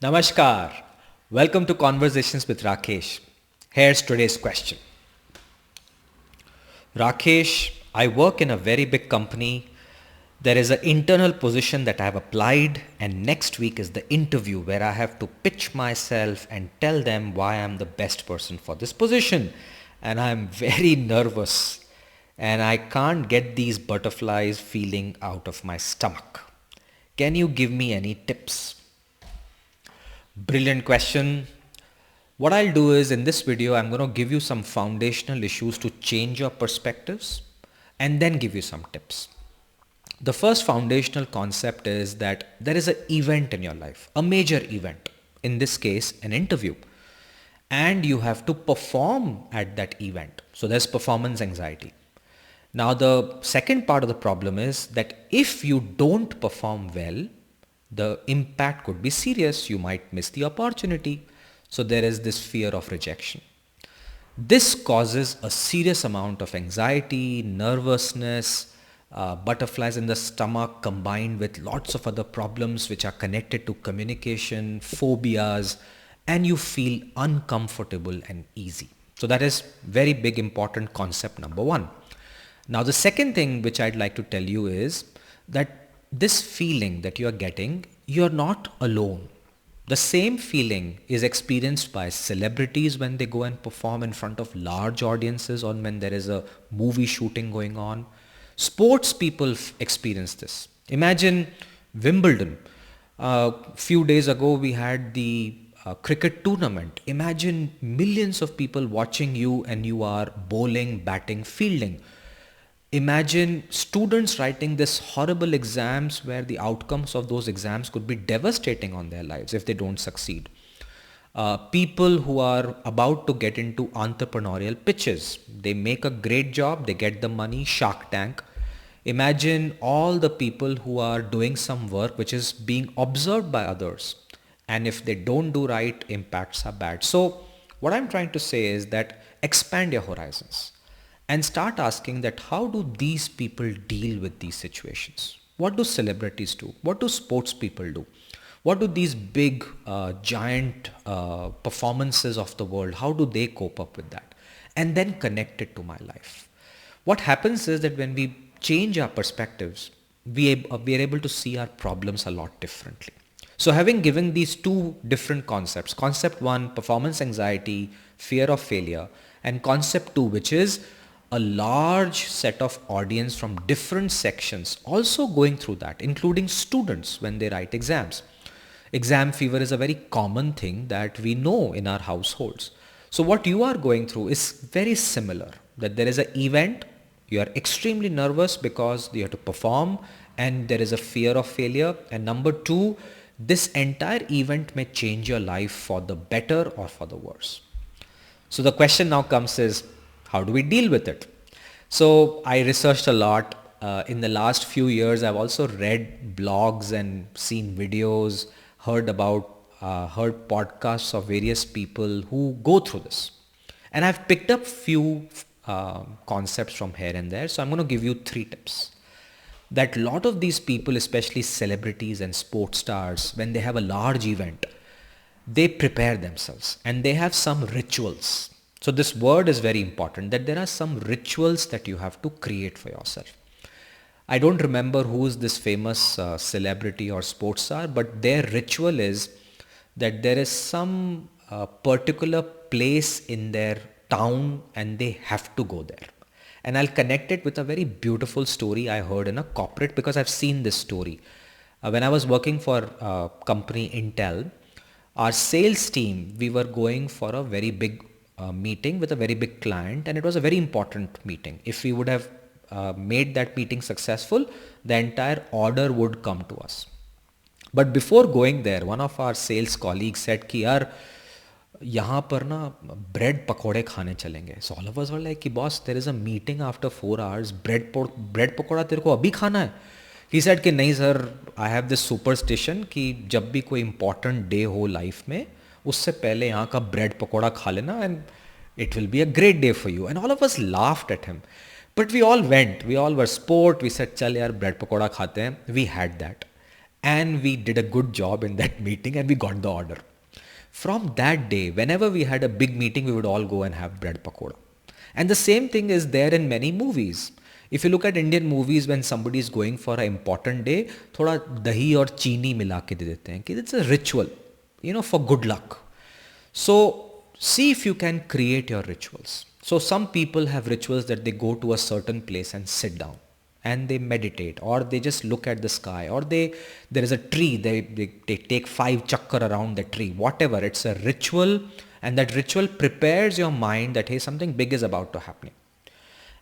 Namaskar. Welcome to Conversations with Rakesh. Here's today's question. Rakesh, I work in a very big company. There is an internal position that I have applied, and next week is the interview where I have to pitch myself and tell them why I'm the best person for this position. And I'm very nervous, and I can't get these butterflies feeling out of my stomach. Can you give me any tips? Brilliant question. What I'll do is in this video, I'm going to give you some foundational issues to change your perspectives and then give you some tips. The first foundational concept is that there is an event in your life, a major event, in this case, an interview, and you have to perform at that event. So there's performance anxiety. Now, the second part of the problem is that if you don't perform well, the impact could be serious. You might miss the opportunity. So there is this fear of rejection. This causes a serious amount of anxiety, nervousness, butterflies in the stomach combined with lots of other problems which are connected to communication, phobias, and you feel uncomfortable and easy. So that is very big important concept number one. Now the second thing which I'd like to tell you is that this feeling that you are getting, you're not alone. The same feeling is experienced by celebrities when they go and perform in front of large audiences or when there is a movie shooting going on. Sports people experience this. Imagine Wimbledon. A few days ago we had the cricket tournament. Imagine millions of people watching you and you are bowling, batting, fielding. Imagine students writing this horrible exams where the outcomes of those exams could be devastating on their lives if they don't succeed. People who are about to get into entrepreneurial pitches, they make a great job, they get the money, Shark Tank. Imagine all the people who are doing some work which is being observed by others. And if they don't do right, impacts are bad. So what I'm trying to say is that expand your horizons and start asking that how do these people deal with these situations? What do celebrities do? What do sports people do? What do these big giant performances of the world, how do they cope up with that? And then connect it to my life. What happens is that when we change our perspectives, we are able to see our problems a lot differently. So having given these two different concepts, concept one, performance anxiety, fear of failure, and concept two, which is a large set of audience from different sections also going through that, including students when they write exams. Exam fever is a very common thing that we know in our households. So what you are going through is very similar, that there is an event, you are extremely nervous because you have to perform and there is a fear of failure. And number two, this entire event may change your life for the better or for the worse. So the question now comes is, how do we deal with it? So I researched a lot. In the last few years, I've also read blogs and seen videos, heard podcasts of various people who go through this. And I've picked up few concepts from here and there. So I'm going to give you 3 tips. That a lot of these people, especially celebrities and sports stars, when they have a large event, they prepare themselves and they have some rituals. So this word is very important, that there are some rituals that you have to create for yourself. I don't remember who is this famous celebrity or sports star, but their ritual is that there is some particular place in their town and they have to go there. And I'll connect it with a very beautiful story I heard in a corporate because I've seen this story. When I was working for a company Intel, our sales team, we were going for a very big meeting with a very big client, and it was a very important meeting. If we would have made that meeting successful, the entire order would come to us. But before going there, one of our sales colleagues said कि यार यहाँ पर ना bread पकोड़े खाने चलेंगे. So all of us were like कि boss, there is a meeting after 4 hours, bread pakora तेरे को अभी खाना है? He said कि नहीं sir, I have this superstition कि जब भी कोई important day हो life में, उससे पहले यहाँ का bread पकोड़ा खा लेना and it will be a great day for you. And all of us laughed at him. But we all went. We all were sport. We said, चल यार bread पकोड़ा खाते हैं. We had that. And we did a good job in that meeting and we got the order. From that day, whenever we had a big meeting, we would all go and have bread pakoda. And the same thing is there in many movies. If you look at Indian movies, when somebody is going for an important day, थोड़ा दही और चीनी मिला के दे देते हैं कि it's a ritual, for good luck. So see if you can create your rituals. So some people have rituals that they go to a certain place and sit down and they meditate, or they just look at the sky, or there is a tree, they take 5 chakkar around the tree, whatever. It's a ritual, and that ritual prepares your mind that hey, something big is about to happen.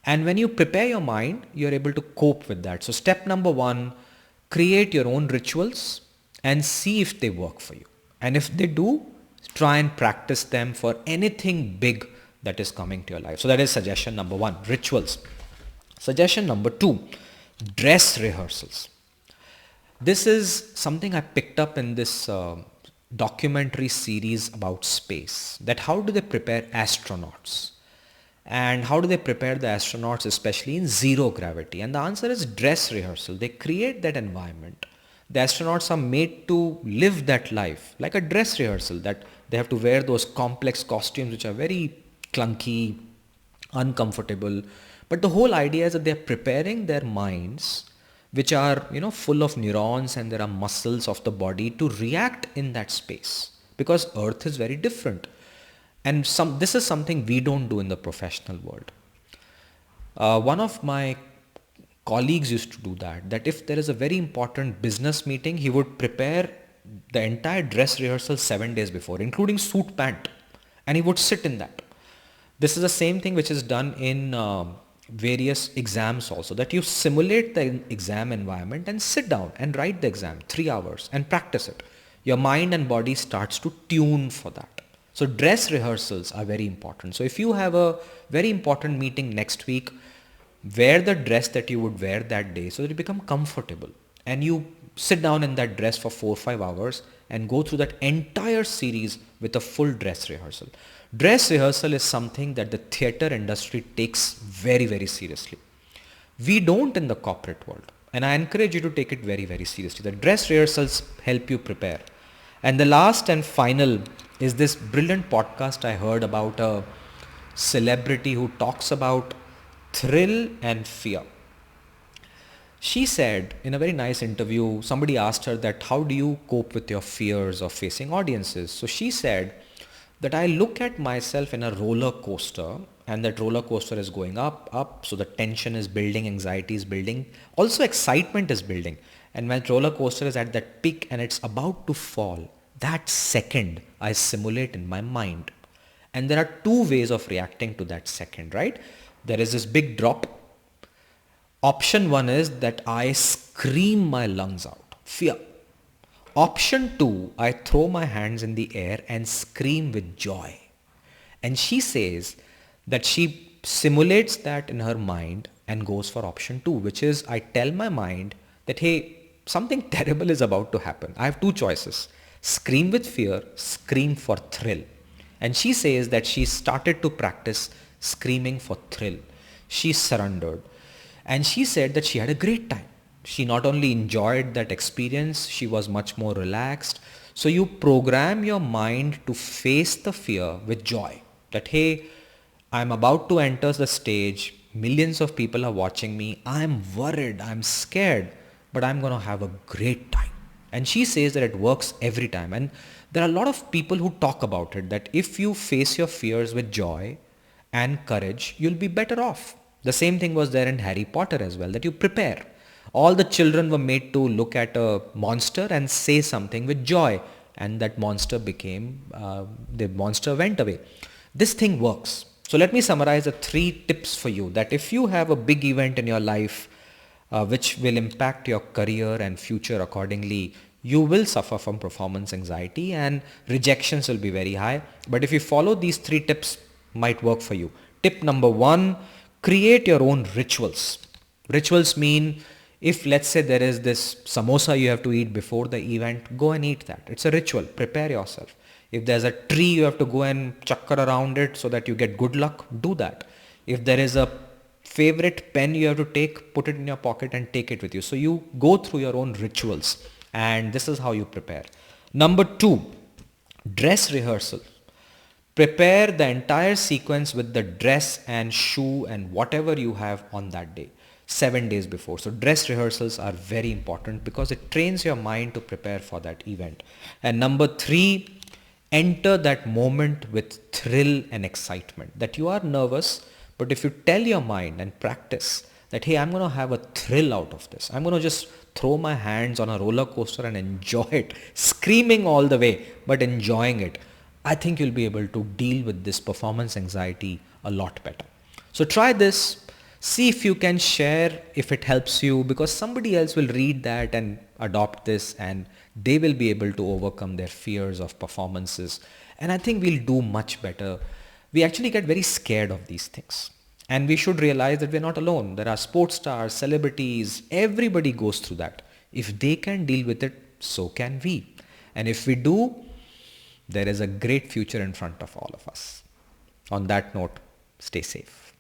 And when you prepare your mind, you're able to cope with that. So step number 1, create your own rituals and see if they work for you. And if they do, try and practice them for anything big that is coming to your life. So that is suggestion number 1, rituals. Suggestion number 2, dress rehearsals. This is something I picked up in this documentary series about space, that how do they prepare astronauts? And how do they prepare the astronauts, especially in zero gravity? And the answer is dress rehearsal. They create that environment. The astronauts are made to live that life like a dress rehearsal, that they have to wear those complex costumes which are very clunky, uncomfortable. But the whole idea is that they are preparing their minds, which are, full of neurons, and there are muscles of the body to react in that space, because Earth is very different. And this is something we don't do in the professional world. One of my colleagues used to do that if there is a very important business meeting, he would prepare the entire dress rehearsal 7 days before, including suit pant, and he would sit in that. This is the same thing which is done in various exams also, that you simulate the exam environment and sit down and write the exam 3 hours and practice it. Your mind and body starts to tune for that. So dress rehearsals are very important. So if you have a very important meeting next week, wear the dress that you would wear that day so that you become comfortable, and you sit down in that dress for 4-5 hours and go through that entire series with a full dress rehearsal. Dress rehearsal is something that the theater industry takes very, very seriously. We don't in the corporate world, and I encourage you to take it very, very seriously. The dress rehearsals help you prepare. And the last and final is this brilliant podcast I heard about a celebrity who talks about thrill and fear. She said in a very nice interview, somebody asked her that how do you cope with your fears of facing audiences? So she said that I look at myself in a roller coaster, and that roller coaster is going up. So the tension is building, anxiety is building, also excitement is building. And when roller coaster is at that peak and it's about to fall, that second I simulate in my mind. And there are 2 ways of reacting to that second, right? There is this big drop. Option 1 is that I scream my lungs out, fear. Option 2, I throw my hands in the air and scream with joy. And she says that she simulates that in her mind and goes for option 2, which is I tell my mind that, hey, something terrible is about to happen. I have 2 choices. Scream with fear, scream for thrill. And she says that she started to practice screaming for thrill. She surrendered. And she said that she had a great time. She not only enjoyed that experience, she was much more relaxed. So you program your mind to face the fear with joy. That, hey, I'm about to enter the stage. Millions of people are watching me. I'm worried. I'm scared. But I'm going to have a great time. And she says that it works every time. And there are a lot of people who talk about it, that if you face your fears with joy and courage, you'll be better off. The same thing was there in Harry Potter as well, that you prepare. All the children were made to look at a monster and say something with joy. And that monster the monster went away. This thing works. So let me summarize the 3 tips for you, that if you have a big event in your life, which will impact your career and future accordingly, you will suffer from performance anxiety and rejections will be very high. But if you follow these 3 tips, might work for you. Tip number 1, create your own rituals. Rituals mean, if let's say there is this samosa you have to eat before the event, go and eat that. It's a ritual. Prepare yourself. If there's a tree you have to go and chakkar around it so that you get good luck, do that. If there is a favorite pen you have to take, put it in your pocket and take it with you. So you go through your own rituals And this is how you prepare. Number two, dress rehearsal. Prepare the entire sequence with the dress and shoe and whatever you have on that day, 7 days before. So dress rehearsals are very important because it trains your mind to prepare for that event. And number three, enter that moment with thrill and excitement. That you are nervous, but if you tell your mind and practice that, hey, I'm going to have a thrill out of this. I'm going to just throw my hands on a roller coaster and enjoy it, screaming all the way, but enjoying it. I think you'll be able to deal with this performance anxiety a lot better. So try this. See if you can share if it helps you, because somebody else will read that and adopt this and they will be able to overcome their fears of performances. And I think we'll do much better. We actually get very scared of these things. And we should realize that we're not alone. There are sports stars, celebrities, everybody goes through that. If they can deal with it, so can we. And if we do, there is a great future in front of all of us. On that note, stay safe.